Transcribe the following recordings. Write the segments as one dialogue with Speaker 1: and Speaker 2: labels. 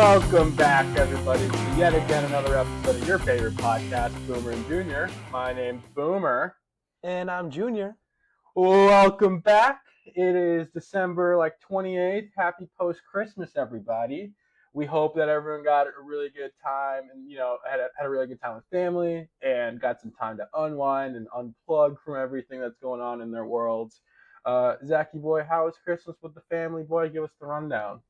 Speaker 1: Welcome back, everybody, to yet again another episode of your favorite podcast, Boomer and Junior. My name's Boomer.
Speaker 2: And I'm Junior.
Speaker 1: Welcome back. It is December 28th. Happy post-Christmas, everybody. We hope that everyone got a really good time and, had a really good time with family and got some time to unwind and unplug from everything that's going on in their worlds. Zachy boy, how was Christmas with the family? Boy, give us the rundown.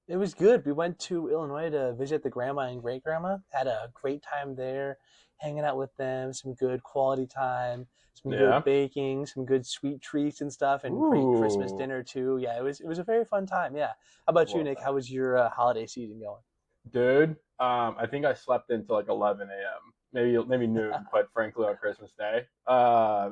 Speaker 2: It was good. We went to Illinois to visit the grandma and great grandma. Had a great time there, hanging out with them. Some good quality time, some good baking, some good sweet treats and stuff, and great Christmas dinner too. Yeah, it was a very fun time. Yeah. How about you, Nick? How was your holiday season going?
Speaker 1: Dude, I think I slept until 11 a.m. Maybe noon, quite frankly, on Christmas Day. I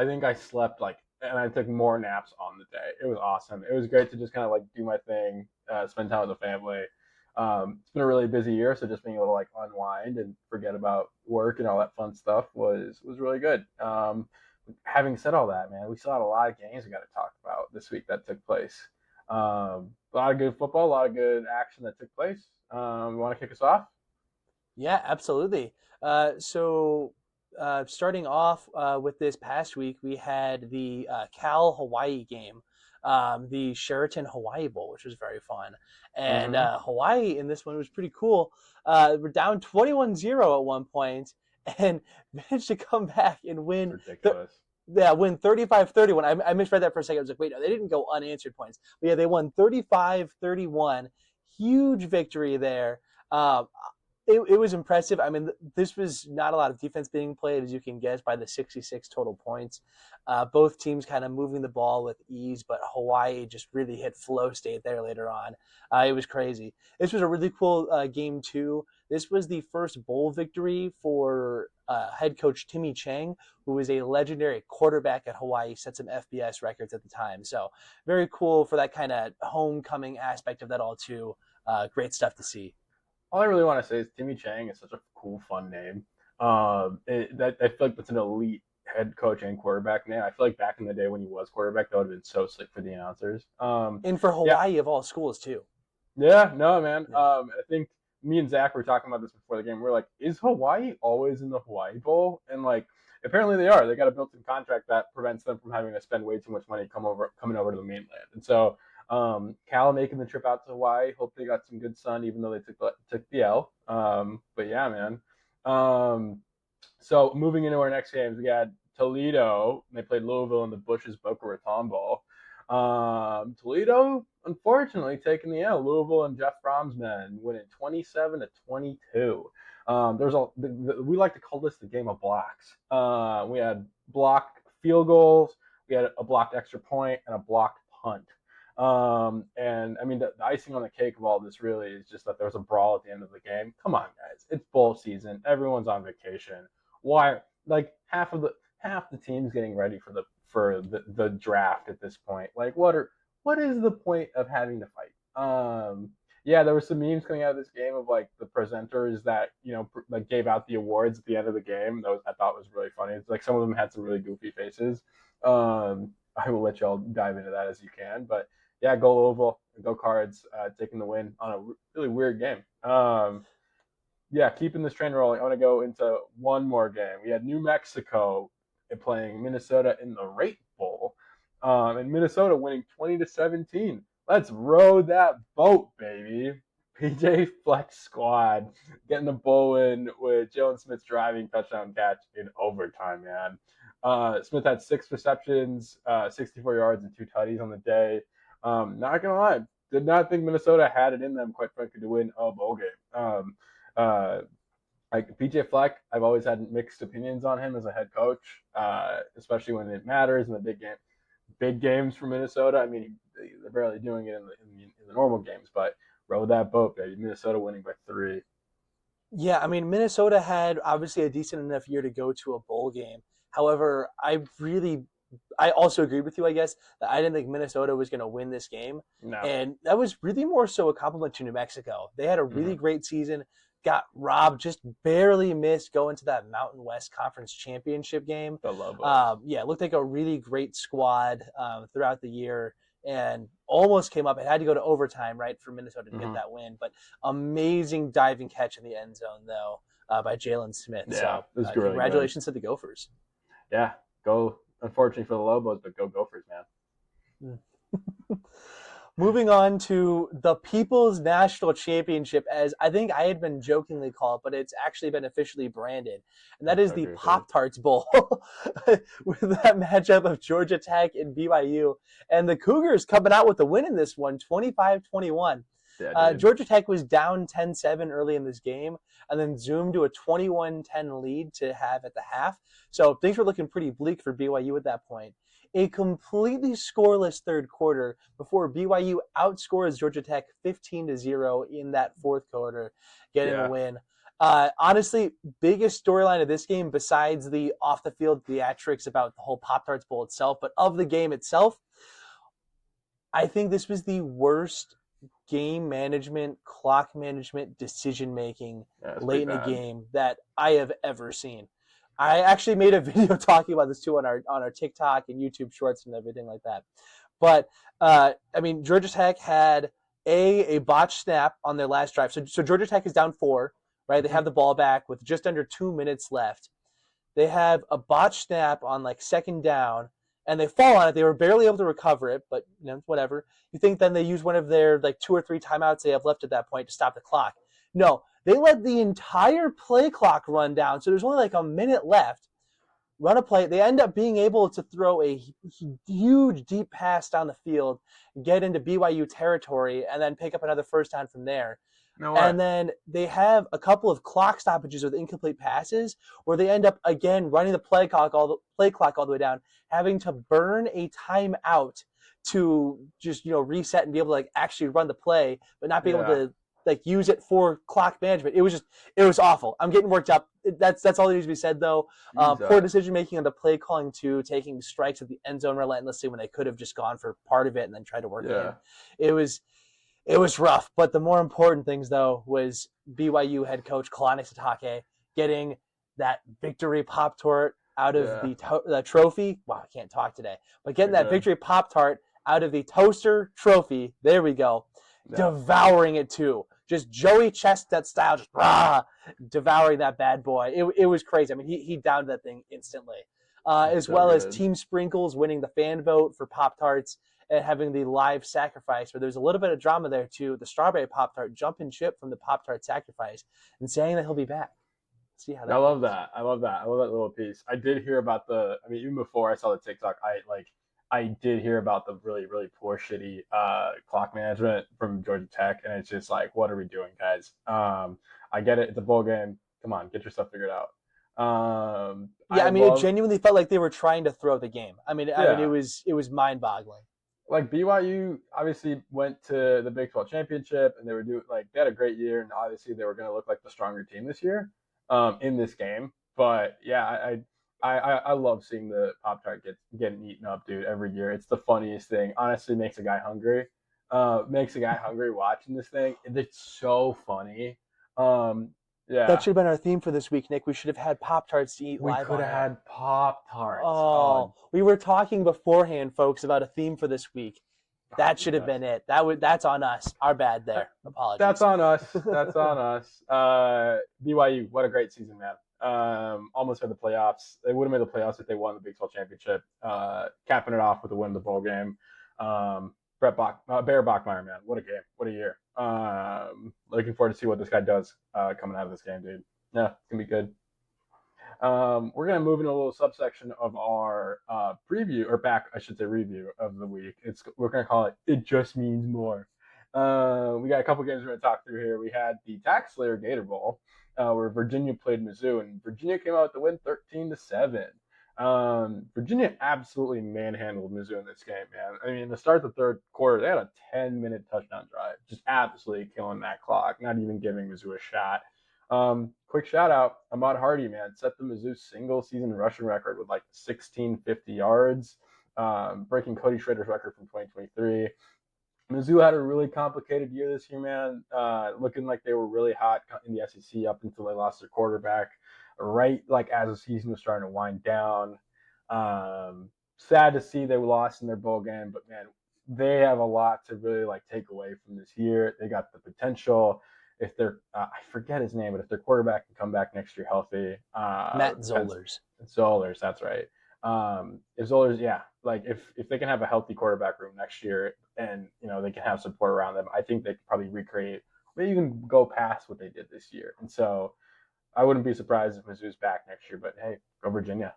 Speaker 1: think I slept and I took more naps on the day. It was awesome. It was great to just kind of do my thing, spend time with the family. It's been a really busy year, so just being able to unwind and forget about work and all that fun stuff was really good. Having said all that, man, we still had a lot of games we got to talk about this week that took place. A lot of good football, a lot of good action that took place. You want to kick us off?
Speaker 2: Yeah, absolutely. Starting off with this past week, we had the Cal-Hawaii game, the Sheraton Hawaii Bowl, which was very fun. And Hawaii in this one was pretty cool. We're down 21-0 at one point and managed to come back and win.
Speaker 1: Ridiculous.
Speaker 2: Win 35-31. I misread that for a second. I was like, wait, no, they didn't go unanswered points. But yeah, they won 35-31. Huge victory there. It was impressive. I mean, this was not a lot of defense being played, as you can guess, by the 66 total points. Both teams kind of moving the ball with ease, but Hawaii just really hit flow state there later on. It was crazy. This was a really cool game, too. This was the first bowl victory for head coach Timmy Chang, who was a legendary quarterback at Hawaii, set some FBS records at the time. So very cool for that kind of homecoming aspect of that all, too. Great stuff to see.
Speaker 1: All I really want to say is Timmy Chang is such a cool, fun name. I feel like that's an elite head coach and quarterback name. I feel like back in the day when he was quarterback, that would have been so sick for the announcers.
Speaker 2: And for Hawaii of all schools, too.
Speaker 1: Yeah, no, man. Yeah. I think me and Zach were talking about this before the game. We're like, is Hawaii always in the Hawaii Bowl? And apparently they are. They got a built-in contract that prevents them from having to spend way too much money coming over to the mainland. And so Cal making the trip out to Hawaii. Hope they got some good sun, even though they took the L. But yeah, man. So moving into our next games, we got Toledo. They played Louisville in the Bush's Boca Raton Bowl. Toledo, unfortunately, taking the L. Louisville and Jeff Fromm's men winning 27-22. We like to call this the game of blocks. We had blocked field goals, we had a blocked extra point, and a blocked punt. And I mean, the icing on the cake of all this really is just that there was a brawl at the end of the game. Come on, guys. It's bowl season. Everyone's on vacation. Why? Half the team's getting ready for the draft at this point. What is the point of having to fight? Yeah, there were some memes coming out of this game of the presenters that, gave out the awards at the end of the game. I thought was really funny. It's some of them had some really goofy faces. I will let y'all dive into that as you can, but yeah, go Louisville, go Cards, taking the win on a really weird game. Yeah, keeping this train rolling, I want to go into one more game. We had New Mexico playing Minnesota in the Rate Bowl, and Minnesota winning 20-17. Let's row that boat, baby. PJ Flex squad getting the bowl win with Jalen Smith's driving touchdown catch in overtime, man. Smith had 6 receptions, 64 yards, and 2 tutties on the day. Not gonna lie, did not think Minnesota had it in them, quite frankly, to win a bowl game. PJ Fleck, I've always had mixed opinions on him as a head coach, especially when it matters in the big games for Minnesota. I mean, they're barely doing it in the normal games, but row that boat, baby. Minnesota winning by 3.
Speaker 2: Yeah, I mean, Minnesota had obviously a decent enough year to go to a bowl game. However, I also agree with you, I guess, that I didn't think Minnesota was going to win this game.
Speaker 1: No.
Speaker 2: And that was really more so a compliment to New Mexico. They had a really great season, got robbed, just barely missed going to that Mountain West Conference Championship game.
Speaker 1: The Lobos.
Speaker 2: Yeah, it looked like a really great squad throughout the year. and almost came up. It had to go to overtime, right, for Minnesota to get
Speaker 1: Mm-hmm.
Speaker 2: that win. But amazing diving catch in the end zone, though, by Jalen Smith.
Speaker 1: Yeah,
Speaker 2: So
Speaker 1: it was really good.
Speaker 2: congratulations to the Gophers.
Speaker 1: Yeah, go. Unfortunately for the Lobos, but go Gophers, man.
Speaker 2: Moving on to the People's National Championship, as I think I had been jokingly called, but it's actually been officially branded, and that
Speaker 1: That's
Speaker 2: is
Speaker 1: so
Speaker 2: the
Speaker 1: goofy.
Speaker 2: Pop Tarts Bowl, with that matchup of Georgia Tech and BYU, and the Cougars coming out with the win in this one, 25-21.
Speaker 1: Yeah, dude.
Speaker 2: Georgia Tech was down 10-7 early in this game, and then zoomed to a 21-10 lead to have at the half. So things were looking pretty bleak for BYU at that point. A completely scoreless third quarter before BYU outscores Georgia Tech 15-0 in that fourth quarter, getting a
Speaker 1: Yeah.
Speaker 2: win. Honestly, biggest storyline of this game, besides the off the field theatrics about the whole Pop Tarts Bowl itself, but of the game itself, I think this was the worst game management, clock management, decision making
Speaker 1: Yeah, it's pretty
Speaker 2: late in a
Speaker 1: bad.
Speaker 2: game that I have ever seen. I actually made a video talking about this too on our TikTok and YouTube Shorts and everything like that. But I mean, Georgia Tech had a botched snap on their last drive. So Georgia Tech is down 4, right? They
Speaker 1: Mm-hmm.
Speaker 2: have the ball back with just under 2 minutes left. They have a botched snap on like second down, and they fall on it. They were barely able to recover it, but whatever. You think then they use one of their like 2 or 3 timeouts they have left at that point to stop the clock? No, they let the entire play clock run down. So there's only like a minute left. Run a play. They end up being able to throw a huge deep pass down the field, get into BYU territory, and then pick up another first down from there.
Speaker 1: No way.
Speaker 2: And then they have a couple of clock stoppages with incomplete passes where they end up again running the play clock all the way down, having to burn a timeout to just reset and be able to like actually run the play, but not be able
Speaker 1: Yeah.
Speaker 2: to like use it for clock management. It was awful. I'm getting worked up. That's all that needs to be said though. Poor
Speaker 1: Jesus.
Speaker 2: decision making on the play calling too, taking strikes at the end zone relentlessly when they could have just gone for part of it and then tried to work it in.
Speaker 1: Yeah.
Speaker 2: It was rough, but the more important things though was BYU head coach Kalani Sitake getting that victory Pop Tart out of
Speaker 1: Yeah.
Speaker 2: the trophy. Wow, I can't talk today. But getting
Speaker 1: You're
Speaker 2: that
Speaker 1: good.
Speaker 2: victory Pop Tart out of the toaster trophy. There we go.
Speaker 1: Yeah.
Speaker 2: Devouring it too. Just Joey Chestnut style, just devouring that bad boy. It was crazy. I mean, he downed that thing instantly. As
Speaker 1: So
Speaker 2: well as
Speaker 1: good.
Speaker 2: Team Sprinkles winning the fan vote for Pop Tarts and having the live sacrifice, where there's a little bit of drama there too. The strawberry Pop Tart jumping ship from the Pop Tart sacrifice and saying that he'll be back. See how that
Speaker 1: I love
Speaker 2: goes.
Speaker 1: that. I love that. I love that little piece. I did hear about I mean, even before I saw the TikTok, I did hear about the really, really poor, shitty clock management from Georgia Tech, and it's just like, what are we doing, guys? I get it. It's a bowl game. Come on, get your stuff figured out.
Speaker 2: Yeah,
Speaker 1: I
Speaker 2: I mean, it
Speaker 1: love,
Speaker 2: genuinely felt like they were trying to throw the game. I mean,
Speaker 1: yeah.
Speaker 2: it was mind boggling.
Speaker 1: Like BYU obviously went to the Big 12 championship, and they had a great year, and obviously they were going to look like the stronger team this year in this game. But yeah, I love seeing the Pop Tart getting eaten up, dude, every year. It's the funniest thing. Honestly, makes a guy hungry. Makes a guy hungry watching this thing. It's so funny.
Speaker 2: That
Speaker 1: Yeah,
Speaker 2: should have been our theme for this week, Nick. We should have had Pop Tarts to eat
Speaker 1: we
Speaker 2: live
Speaker 1: could
Speaker 2: on
Speaker 1: have
Speaker 2: air.
Speaker 1: had Pop Tarts.
Speaker 2: Oh,
Speaker 1: Oh,
Speaker 2: we were talking beforehand, folks, about a theme for this week. That should have been it. That's on us. Our bad there. Apologies.
Speaker 1: That's on us. That's on us. BYU, what a great season, man. Almost made the playoffs. They would have made the playoffs if they won the Big 12 championship. Capping it off with a win of the bowl game. Bear Bachmeyer, man, what a game, what a year. Looking forward to see what this guy does coming out of this game, dude. Yeah, it's gonna be good. We're going to move into a little subsection of our preview, or back, I should say, review of the week. We're going to call it "It Just Means More." We got a couple games we're going to talk through here. We had the Tax Slayer Gator Bowl, where Virginia played Mizzou, and Virginia came out with the win 13-7. Virginia absolutely manhandled Mizzou in this game, man. I mean, to start the third quarter, they had a 10-minute touchdown drive, just absolutely killing that clock, not even giving Mizzou a shot. Quick shout out, Ahmad Hardy, man, set the Mizzou single season rushing record with like 1650 yards, breaking Cody Schrader's record from 2023. Mizzou had a really complicated year this year, man. Looking like they were really hot in the SEC up until they lost their quarterback, right like as the season was starting to wind down. Sad to see they lost in their bowl game, but man, they have a lot to really like take away from this year. They got the potential. If they're, I forget his name, but if their quarterback can come back next year healthy,
Speaker 2: Matt Zollers.
Speaker 1: Zollers, that's right. If Zollers, yeah, like if they can have a healthy quarterback room next year, and they can have support around them, I think they could probably recreate, maybe even go past what they did this year. And so I wouldn't be surprised if Mizzou's back next year. But hey, go Virginia.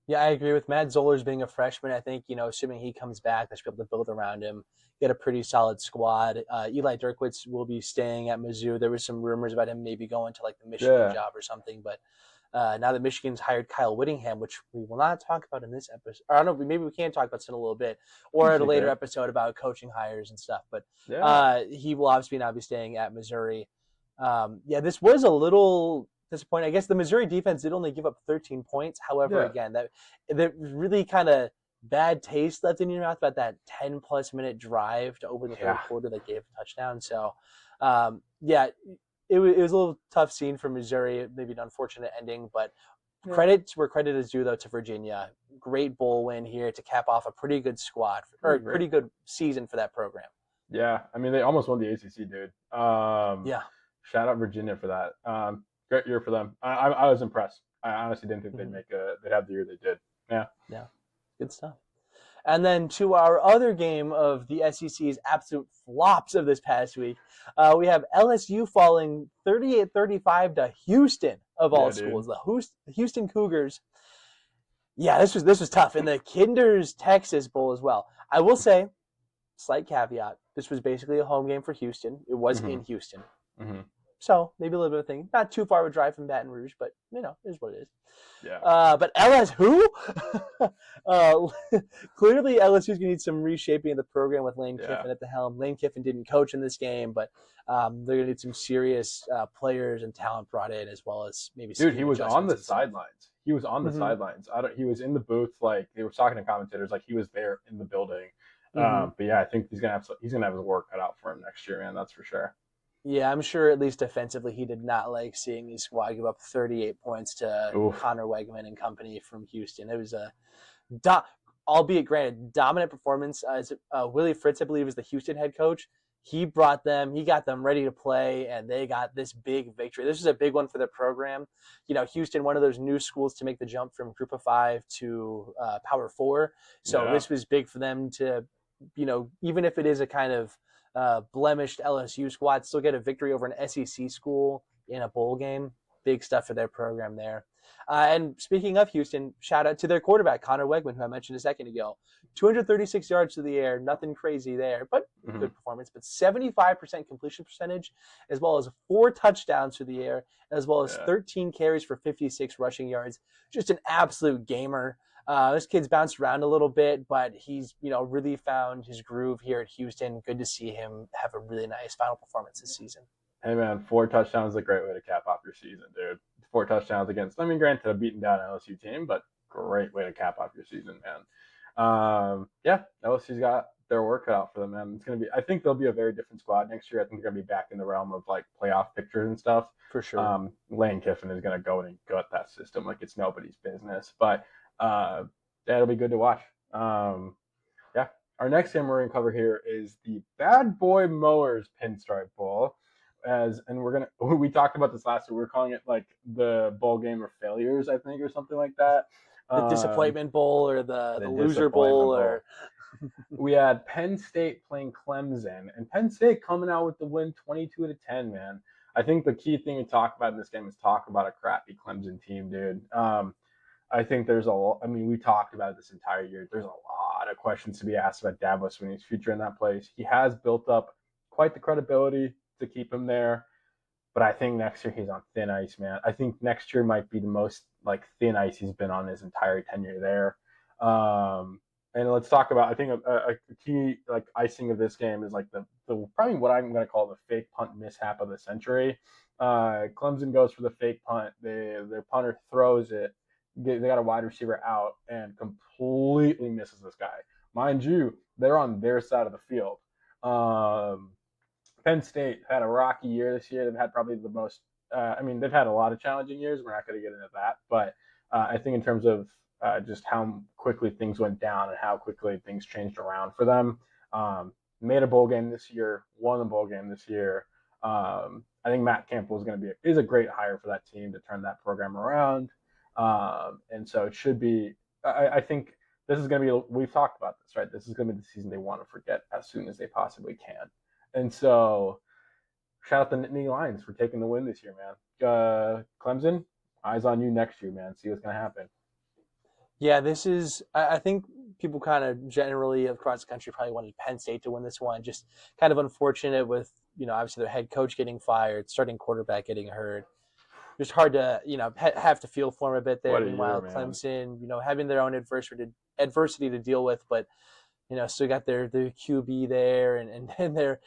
Speaker 2: Yeah, I agree with Matt Zollers being a freshman. I think, assuming he comes back, they should be able to build around him, get a pretty solid squad. Eli Dirkwitz will be staying at Mizzou. There was some rumors about him maybe going to like the Michigan
Speaker 1: Yeah,
Speaker 2: job or something, but now that Michigan's hired Kyle Whittingham, which we will not talk about in this episode, or I don't know, maybe we can talk about this in a little bit, or at a later
Speaker 1: there.
Speaker 2: episode about coaching hires and stuff. But
Speaker 1: Yeah,
Speaker 2: he will obviously now be staying at Missouri. Yeah, this was a little disappointing. I guess the Missouri defense did only give up 13 points. However,
Speaker 1: yeah,
Speaker 2: again, that really kind of bad taste left in your mouth about that 10-plus minute drive to open the third
Speaker 1: yeah,
Speaker 2: quarter that gave a touchdown. So, yeah, it was a little tough scene for Missouri, maybe an unfortunate ending, but
Speaker 1: yeah.
Speaker 2: credit where credit is due, though, to Virginia. Great bowl win here to cap off a pretty good squad, or
Speaker 1: Great.
Speaker 2: pretty good season for that program.
Speaker 1: Yeah, I mean they almost won the ACC, dude.
Speaker 2: Yeah.
Speaker 1: Shout out Virginia for that. Great year for them. I was impressed. I honestly didn't think
Speaker 2: Mm-hmm.
Speaker 1: they'd have the year they did. Yeah.
Speaker 2: Yeah. Good stuff. And then to our other game of the SEC's absolute flops of this past week, we have LSU falling 38-35 to Houston, of all
Speaker 1: Yeah,
Speaker 2: schools.
Speaker 1: dude.
Speaker 2: The Houston Cougars. Yeah, this was tough. In the Kinder's Texas Bowl as well. I will say, slight caveat, this was basically a home game for Houston. It was
Speaker 1: Mm-hmm.
Speaker 2: in Houston.
Speaker 1: Mm-hmm.
Speaker 2: So maybe a little bit of a thing. Not too far of a drive from Baton Rouge, but it is what it is.
Speaker 1: Yeah.
Speaker 2: But LSU, uh, clearly LSU's gonna need some reshaping of the program with Lane
Speaker 1: Yeah.
Speaker 2: Kiffin at the helm. Lane Kiffin didn't coach in this game, but they're gonna need some serious players and talent brought in, as well as maybe
Speaker 1: Dude, he
Speaker 2: scheme
Speaker 1: was on
Speaker 2: adjustments
Speaker 1: the
Speaker 2: and stuff.
Speaker 1: sidelines. He was on the
Speaker 2: Mm-hmm.
Speaker 1: sidelines. He was in the booth, like they were talking to commentators, like he was there in the building.
Speaker 2: Mm-hmm.
Speaker 1: But yeah, I think he's gonna have his work cut out for him next year, man. That's for sure.
Speaker 2: Yeah, I'm sure at least defensively he did not like seeing his squad give up 38 points to
Speaker 1: Oof.
Speaker 2: Connor Wegman and company from Houston. It was a do- albeit granted, dominant performance. Willie Fritz, I believe, is the Houston head coach. He got them ready to play, and they got this big victory. This is a big one for the program. Houston, one of those new schools to make the jump from Group of Five to Power Four. So
Speaker 1: Yeah.
Speaker 2: this was big for them to, even if it is a kind of blemished LSU squad, still get a victory over an SEC school in a bowl game. Big stuff for their program there. And speaking of Houston, shout out to their quarterback, Connor Wegman, who I mentioned a second ago. 236 yards to the air, nothing crazy there, but
Speaker 1: Mm-hmm.
Speaker 2: good performance. But 75% completion percentage, as well as 4 touchdowns through the air, as well as
Speaker 1: Yeah.
Speaker 2: 13 carries for 56 rushing yards. Just an absolute gamer. This kid's bounced around a little bit, but he's really found his groove here at Houston. Good to see him have a really nice final performance this season.
Speaker 1: Hey man, 4 touchdowns is a great way to cap off your season, dude. 4 touchdowns against, I mean, granted, a beaten down LSU team, but great way to cap off your season, man. Yeah, LSU's got their work cut out for them, man. It's gonna be. I think they'll be a very different squad next year. I think they're gonna be back in the realm of like playoff pictures and stuff.
Speaker 2: For sure.
Speaker 1: Lane Kiffin is gonna go in and gut that system like it's nobody's business. But yeah, it'll be good to watch. Yeah, our next game we're gonna cover here is the Bad Boy Mowers Pinstripe Bowl. We talked about this last week. We're calling it like the bowl game of failures, I think, or something like that.
Speaker 2: The Disappointment Bowl or the Loser Bowl or
Speaker 1: we had Penn State playing Clemson, and Penn State coming out with the win 22-10, man. I think the key thing to talk about in this game is talk about a crappy Clemson team, dude. I think we talked about it this entire year. There's a lot of questions to be asked about Dabo Swinney's future in that place. He has built up quite the credibility to keep him there, but I think next year he's on thin ice, man. I think next year might be the most like thin ice he's been on his entire tenure there. And let's talk about. I think a key like icing of this game is like the probably what I'm going to call the fake punt mishap of the century. Clemson goes for the fake punt. Their punter throws it. They got a wide receiver out and completely misses this guy. Mind you, they're on their side of the field. Penn State had a rocky year this year. They've had probably the most. They've had a lot of challenging years. We're not going to get into that, but I think in terms of just how quickly things went down and how quickly things changed around for them, Made a bowl game this year, won the bowl game this year. I think Matt Campbell is a great hire for that team to turn that program around. And so it should be. I think this is going to be. We've talked about this, right? This is going to be the season they want to forget as soon as they possibly can. And so, shout out the Nittany Lions for taking the win this year, man. Clemson, eyes on you next year, man. See what's going to happen.
Speaker 2: Yeah, this is. I think people kind of generally across the country probably wanted Penn State to win this one. Just kind of unfortunate with obviously their head coach getting fired, starting quarterback getting hurt. Just hard to have to feel for them a bit there.
Speaker 1: What a year,
Speaker 2: Meanwhile,
Speaker 1: man.
Speaker 2: Clemson, having their own adversity to deal with, but still got their QB there and their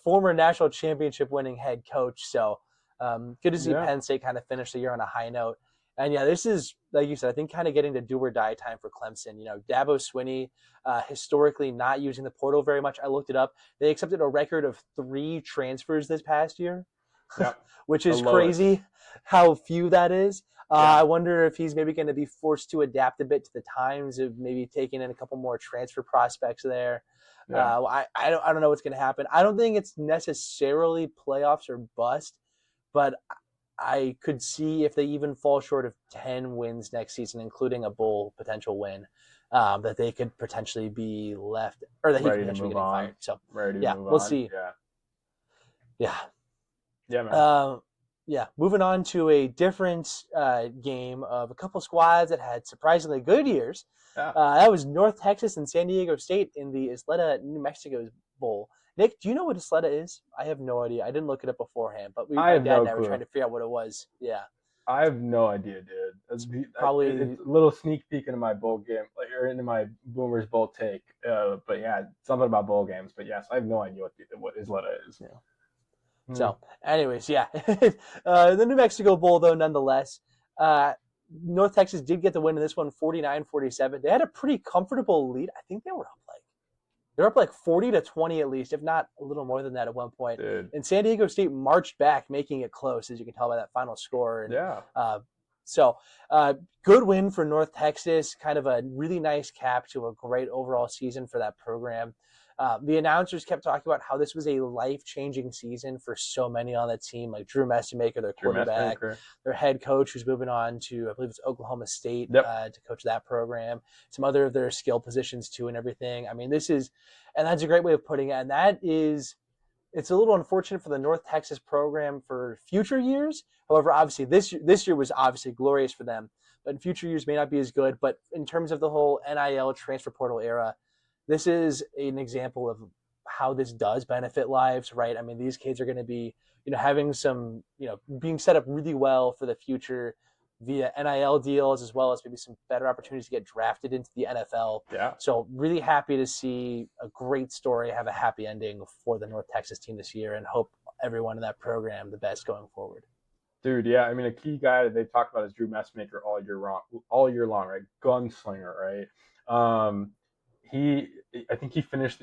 Speaker 2: former national championship winning head coach. So good to see
Speaker 1: Yeah.
Speaker 2: Penn State kind of finish the year on a high note. And yeah, this is, like you said, I think kind of getting to do or die time for Clemson. Dabo Swinney, historically not using the portal very much. I looked it up. They accepted a record of 3 transfers this past year,
Speaker 1: Yeah.
Speaker 2: which
Speaker 1: The
Speaker 2: is
Speaker 1: lowest.
Speaker 2: crazy how few that is.
Speaker 1: Yeah.
Speaker 2: I wonder if he's maybe going to be forced to adapt a bit to the times of maybe taking in a couple more transfer prospects there.
Speaker 1: Yeah.
Speaker 2: I don't know what's going to happen. I don't think it's necessarily playoffs or bust, but I could see if they even fall short of 10 wins next season, including a bowl potential win, that they could potentially be left, or that he could
Speaker 1: Ready to
Speaker 2: potentially be
Speaker 1: move
Speaker 2: getting
Speaker 1: on.
Speaker 2: fired. So,
Speaker 1: Ready to
Speaker 2: yeah,
Speaker 1: move
Speaker 2: we'll
Speaker 1: on.
Speaker 2: see.
Speaker 1: Yeah.
Speaker 2: Yeah.
Speaker 1: Yeah, man.
Speaker 2: Yeah, moving on to a different game of a couple squads that had surprisingly good years.
Speaker 1: Yeah.
Speaker 2: That was North Texas and San Diego State in the Isleta, New Mexico Bowl. Nick, do you know what Isleta is? I have no idea. I didn't look it up beforehand, but
Speaker 1: I
Speaker 2: my
Speaker 1: have
Speaker 2: dad
Speaker 1: no
Speaker 2: and I were trying
Speaker 1: clue.
Speaker 2: to figure out what it was. Yeah,
Speaker 1: I have no idea, dude.
Speaker 2: it's
Speaker 1: It's
Speaker 2: probably
Speaker 1: a little sneak peek into my bowl game, or into my Boomers Bowl take. But yeah, something about bowl games. But yes, I have no idea what Isleta is.
Speaker 2: yeah.
Speaker 1: Hmm.
Speaker 2: So, anyways, yeah, the New Mexico Bowl though, nonetheless. Uh, North Texas did get the win in this one, 49-47. They had a pretty comfortable lead. I think they were up like 40-20 at least, if not a little more than that at one point.
Speaker 1: Dude.
Speaker 2: And San Diego State marched back, making it close, as you can tell by that final score. And
Speaker 1: Yeah.
Speaker 2: so, good win for North Texas. Kind of a really nice cap to a great overall season for that program. The announcers kept talking about how this was a life-changing season for so many on that team, like Drew Messemaker, their
Speaker 1: Drew
Speaker 2: quarterback,
Speaker 1: Messmaker.
Speaker 2: their head coach, who's moving on to, I believe it's Oklahoma State,
Speaker 1: Yep.
Speaker 2: to coach that program. Some other of their skill positions too, and everything. I mean, and that's a great way of putting it. And it's a little unfortunate for the North Texas program for future years. However, obviously this year was obviously glorious for them, but in future years may not be as good. But in terms of the whole NIL transfer portal era, this is an example of how this does benefit lives, right? I mean, these kids are going to be, having some, being set up really well for the future via NIL deals, as well as maybe some better opportunities to get drafted into the NFL.
Speaker 1: Yeah.
Speaker 2: So really happy to see a great story have a happy ending for the North Texas team this year, and hope everyone in that program the best going forward.
Speaker 1: Dude, yeah. I mean, a key guy that they talked about is Drew Messmaker all year long, right? Gunslinger, right? Um, he, I think he finished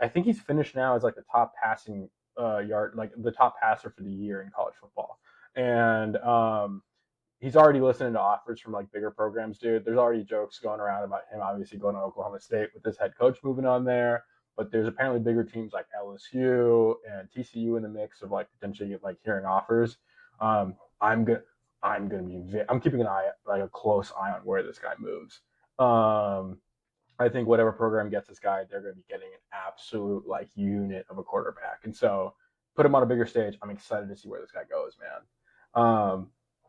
Speaker 1: I think he's finished now as like the top passing yard, like the top passer for the year in college football, and he's already listening to offers from like bigger programs, dude. There's already jokes going around about him obviously going to Oklahoma State with his head coach moving on there. But there's apparently bigger teams like LSU and TCU in the mix of like potentially like hearing offers. Um, I'm gonna I'm keeping an eye, like a close eye on where this guy moves. I think whatever program gets this guy, they're going to be getting an absolute like unit of a quarterback. And so put him on a bigger stage. I'm excited to see where this guy goes, man. All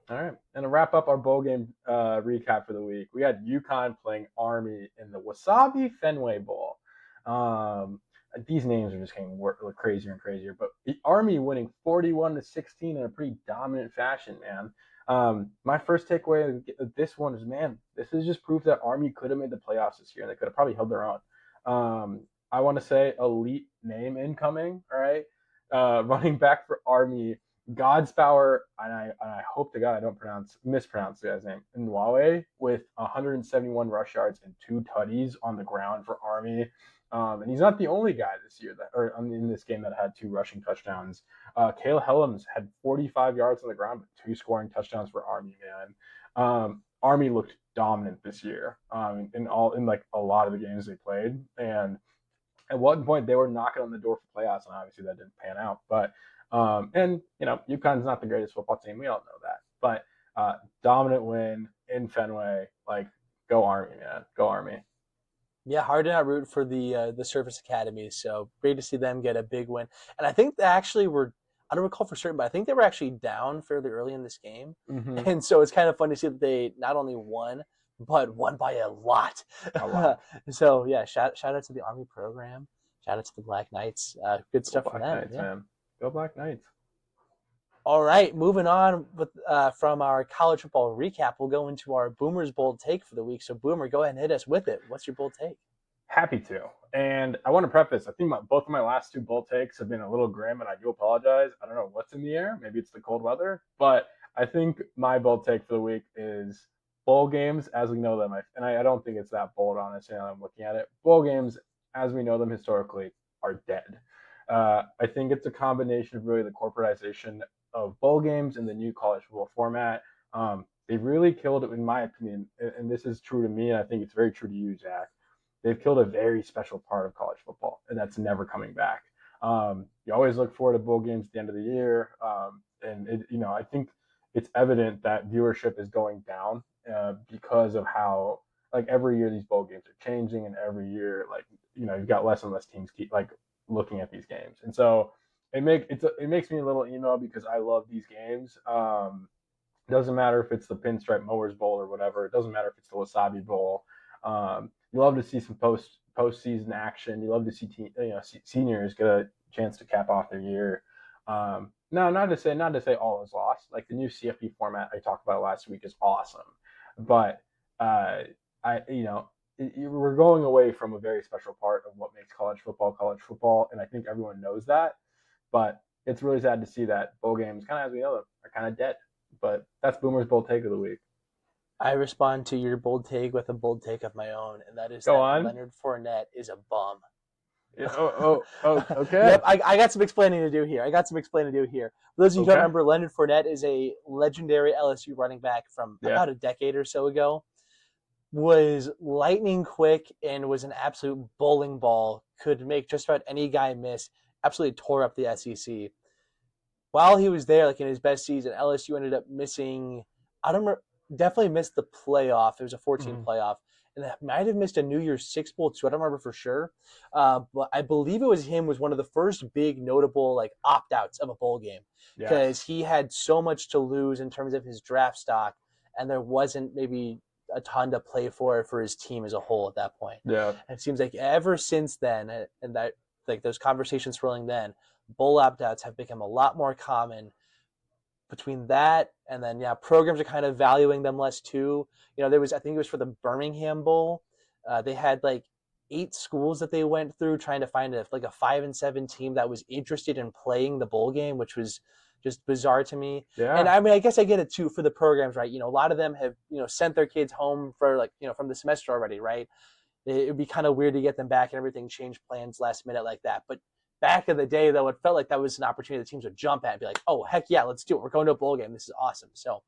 Speaker 1: right. And to wrap up our bowl game recap for the week, we had UConn playing Army in the Wasabi Fenway Bowl. These names are just getting crazier and crazier, but the Army winning 41-16 in a pretty dominant fashion, man. My first takeaway of this one is, man, this is just proof that Army could have made the playoffs this year, and they could have probably held their own. I want to say elite name incoming, all right? Running back for Army, Godspower, and I hope to God I don't mispronounce the guy's name, Nwawe, with 171 rush yards and 2 tutties on the ground for Army. And he's not the only guy this year in this game that had 2 rushing touchdowns. Kale Helms had 45 yards on the ground, but 2 scoring touchdowns for Army, man. Army looked dominant this year in like a lot of the games they played, and at one point they were knocking on the door for playoffs, and obviously that didn't pan out. But and UConn's not the greatest football team. We all know that. But dominant win in Fenway. Like, go Army, man. Go Army.
Speaker 2: Yeah, hard to not root for the Service Academies. So great to see them get a big win. And I think they actually were. I don't recall for certain, but I think they were actually down fairly early in this game,
Speaker 1: Mm-hmm.
Speaker 2: and so it's kind of fun to see that they not only won, but won by a lot.
Speaker 1: A lot.
Speaker 2: So yeah, shout out to the Army program. Shout out to the Black Knights. Good
Speaker 1: Go
Speaker 2: stuff from
Speaker 1: Black
Speaker 2: them.
Speaker 1: Knights,
Speaker 2: Yeah.
Speaker 1: man. Go Black Knights.
Speaker 2: All right, moving on with from our college football recap, we'll go into our Boomers Bold take for the week. So Boomer, go ahead and hit us with it. What's your bold take?
Speaker 1: Happy to. And I want to preface, I think both of my last two bold takes have been a little grim, and I do apologize. I don't know what's in the air. Maybe it's the cold weather. But I think my bold take for the week is bowl games as we know them. And I don't think it's that bold, honestly, now I'm looking at it. Bowl games as we know them historically are dead. I think it's a combination of really the corporatization of bowl games and the new college football format. They really killed it, in my opinion, and this is true to me, and I think it's very true to you, Zach. They've killed a very special part of college football, and that's never coming back. You always look forward to bowl games at the end of the year, and I think it's evident that viewership is going down because of how, like, every year these bowl games are changing, and every year, like, you've got less and less teams keep like looking at these games, and so it makes me a little emo because I love these games. It doesn't matter if it's the Pinstripe Mowers Bowl or whatever. It doesn't matter if it's the Wasabi Bowl. You love to see some postseason action. You love to see seniors get a chance to cap off their year. No, not to say all is lost. Like, the new CFP format I talked about last week is awesome, but we're going away from a very special part of what makes college football, and I think everyone knows that. But it's really sad to see that bowl games, kind of as we know them, are kind of dead. But that's Boomer's bold take of the week.
Speaker 2: I respond to your bold take with a bold take of my own, and that is
Speaker 1: Go
Speaker 2: that
Speaker 1: on.
Speaker 2: Leonard Fournette is a bum.
Speaker 1: Okay.
Speaker 2: Yep, I got some explaining to do here. For those of you who don't remember, Leonard Fournette is a legendary LSU running back from about a decade or so ago. Was lightning quick and was an absolute bowling ball. Could make just about any guy miss. Absolutely tore up the SEC. While he was there, like in his best season, LSU ended up missing. I don't remember. Definitely missed the playoff. It was a 14 playoff, and that might have missed a New Year's Six bowl too. I don't remember for sure, but I believe it was him. Was one of the first big notable like opt outs of a bowl game because he had so much to lose in terms of his draft stock, and there wasn't maybe a ton to play for his team as a whole at that point.
Speaker 1: Yeah,
Speaker 2: and it seems like ever since then, and that like those conversations swirling then, bowl opt outs have become a lot more common. Between that and then programs are kind of valuing them less too. There was, I think it was for the Birmingham Bowl, they had like 8 schools that they went through trying to find a 5-7 team that was interested in playing the bowl game, which was just bizarre to me.
Speaker 1: Yeah.
Speaker 2: And I mean, I guess I get it too for the programs, right? A lot of them have sent their kids home for from the semester already, right? It would be kind of weird to get them back and everything change plans last minute like that, but back in the day, though, it felt like that was an opportunity the teams would jump at and be like, oh, heck yeah, let's do it. We're going to a bowl game. This is awesome. So,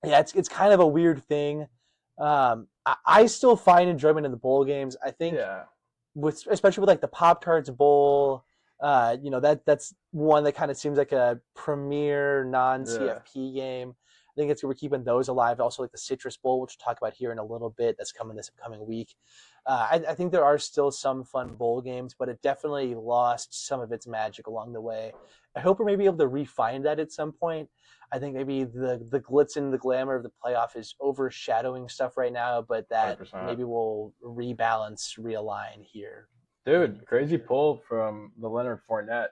Speaker 2: it's kind of a weird thing. I still find enjoyment in the bowl games. I think, especially with like the Pop Tarts Bowl, that's one that kind of seems like a premier non-CFP game. I think we're keeping those alive. Also, like the Citrus Bowl, which we'll talk about here in a little bit, that's coming this upcoming week. I think there are still some fun bowl games, but it definitely lost some of its magic along the way. I hope we're maybe able to refine that at some point. I think maybe the glitz and the glamour of the playoff is overshadowing stuff right now, but that
Speaker 1: 100%.
Speaker 2: maybe will rebalance, realign here.
Speaker 1: Dude, crazy pull from the Leonard Fournette.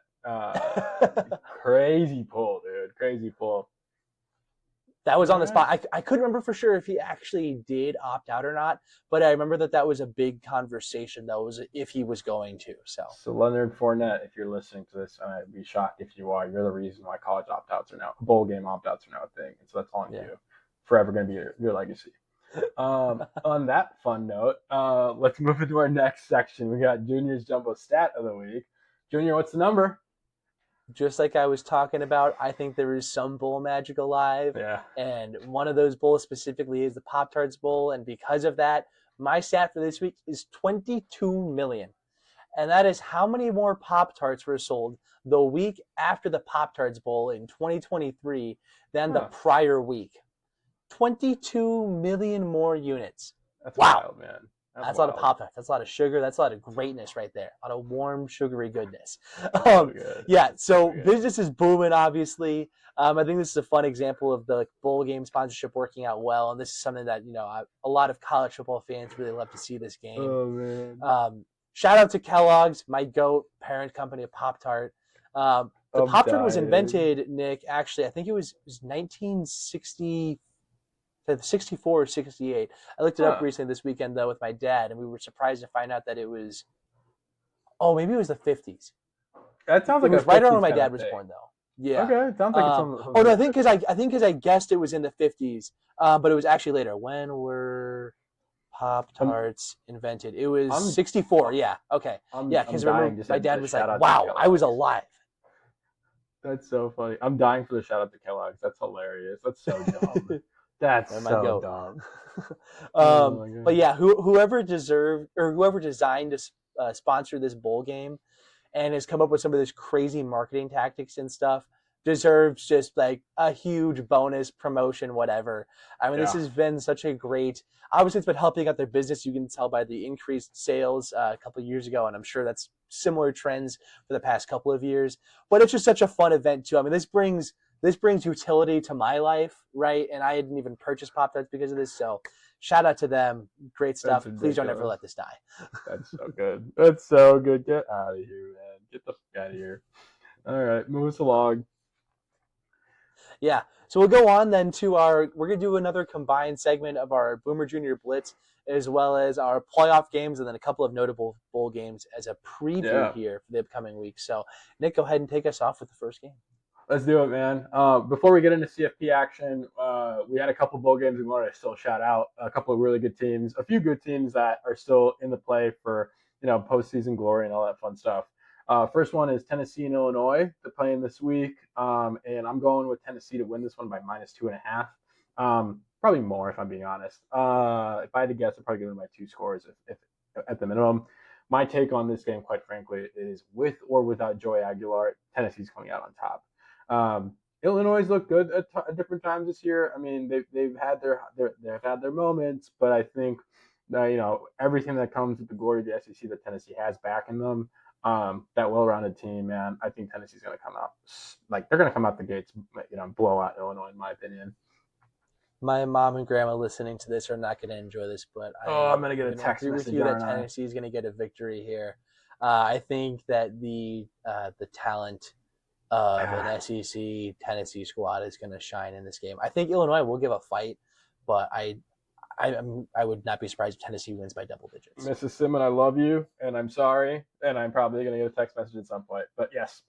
Speaker 1: Crazy pull, dude. Crazy pull.
Speaker 2: That was on the spot. I couldn't remember for sure if he actually did opt out or not, but I remember that was a big conversation. That was if he was going to. So
Speaker 1: Leonard Fournette, if you're listening to this, and I'd be shocked if you are, you're the reason why college opt-outs are now, bowl game opt-outs are now a thing. And so that's on you. Forever going to be your legacy. On that fun note, let's move into our next section. We got Junior's Jumbo Stat of the week. Junior, what's the number?
Speaker 2: Just like I was talking about, I think there is some bowl magic alive.
Speaker 1: Yeah.
Speaker 2: And one of those bowls specifically is the Pop Tarts Bowl. And because of that, my stat for this week is 22 million. and that is how many more Pop Tarts were sold the week after the Pop Tarts Bowl in 2023 than the
Speaker 1: Huh.
Speaker 2: prior week. 22 million more units.
Speaker 1: That's
Speaker 2: Wow.
Speaker 1: wild, man. That's
Speaker 2: That's a lot of
Speaker 1: wild.
Speaker 2: Pop Tarts. That's a lot of sugar. That's a lot of greatness right there. A lot of warm, sugary goodness.
Speaker 1: That's so good.
Speaker 2: Yeah, so
Speaker 1: So good.
Speaker 2: business is booming, obviously. I think this is a fun example of the bowl game sponsorship working out well, and this is something that a lot of college football fans really love to see this game.
Speaker 1: Oh man.
Speaker 2: Shout out to Kellogg's, my goat parent company of Pop Tart. The
Speaker 1: I'm
Speaker 2: Pop Tart was
Speaker 1: dying.
Speaker 2: invented, Nick. Actually, I think it was 1960. 64 or 68. I looked it up
Speaker 1: Huh.
Speaker 2: recently this weekend though with my dad, and we were surprised to find out that it was. Oh, maybe it was the 50s.
Speaker 1: That sounds
Speaker 2: It
Speaker 1: like a
Speaker 2: was right around when
Speaker 1: 50s
Speaker 2: my
Speaker 1: kind
Speaker 2: dad
Speaker 1: of
Speaker 2: was
Speaker 1: thing.
Speaker 2: born though. Yeah.
Speaker 1: Okay, it sounds like it's
Speaker 2: Oh
Speaker 1: something
Speaker 2: no,
Speaker 1: in the 50s.
Speaker 2: I think because I guessed it was in the 50s, but it was actually later. When were Pop
Speaker 1: I'm
Speaker 2: Tarts invented? It was
Speaker 1: I'm
Speaker 2: 64. Yeah. Okay. Yeah,
Speaker 1: I'm
Speaker 2: because remember
Speaker 1: dying just
Speaker 2: my
Speaker 1: at
Speaker 2: dad
Speaker 1: the
Speaker 2: was like,
Speaker 1: shout out to
Speaker 2: "Wow, I was
Speaker 1: Kellogg's.
Speaker 2: alive."
Speaker 1: That's so funny. I'm dying for the shout out to Kellogg's. That's hilarious. That's so dumb. That's
Speaker 2: They're my
Speaker 1: so
Speaker 2: goat.
Speaker 1: dumb. Oh my
Speaker 2: But
Speaker 1: god.
Speaker 2: yeah, whoever deserved or whoever designed to sponsor this bowl game and has come up with some of this crazy marketing tactics and stuff deserves just like a huge bonus promotion, whatever. I mean, this
Speaker 1: Yeah.
Speaker 2: has been such a great. Obviously, it's been helping out their business. You can tell by the increased sales a couple of years ago, and I'm sure that's similar trends for the past couple of years. But it's just such a fun event too. I mean, this brings utility to my life, right? And I hadn't even purchased Pop Tarts because of this, so shout out to them. Great
Speaker 1: That's
Speaker 2: stuff. Please don't ever
Speaker 1: ridiculous.
Speaker 2: let this die.
Speaker 1: That's so good. That's so good. Get out of here, man. Get the fuck out of here. All right, move us along.
Speaker 2: Yeah. So we'll go on then to our. We're gonna do another combined segment of our Boomer Junior Blitz, as well as our playoff games, and then a couple of notable bowl games as a preview
Speaker 1: Yeah.
Speaker 2: here for the upcoming week. So, Nick, go ahead and take us off with the first game.
Speaker 1: Let's do it, man. Before we get into CFP action, we had a couple bowl games we wanted to still shout out. A couple of really good teams, a few good teams that are still in the play for postseason glory and all that fun stuff. First one is Tennessee and Illinois. They're playing this week, and I'm going with Tennessee to win this one by -2.5. Probably more if I'm being honest. If I had to guess, I'd probably give them by 2 scores if at the minimum. My take on this game, quite frankly, is with or without Joey Aguilar, Tennessee's coming out on top. Illinois looked good at different times this year. I mean, they've had their moments, but I think everything that comes with the glory of the SEC that Tennessee has backing them, that well-rounded team, man. I think Tennessee's going to come out they're going to come out the gates, blow out Illinois, in my opinion.
Speaker 2: My mom and grandma listening to this are not going to enjoy this, but
Speaker 1: Oh, I'm
Speaker 2: I'm
Speaker 1: going to get a
Speaker 2: going to
Speaker 1: text
Speaker 2: agree with
Speaker 1: message,
Speaker 2: you that
Speaker 1: aren't I?
Speaker 2: Tennessee is going to get a victory here. I think that the talent of an SEC Tennessee squad is going to shine in this game. I think Illinois will give a fight, but I would not be surprised if Tennessee wins by double digits.
Speaker 1: Mrs. Simmons, I love you, and I'm sorry, and I'm probably going to get a text message at some point. But yes.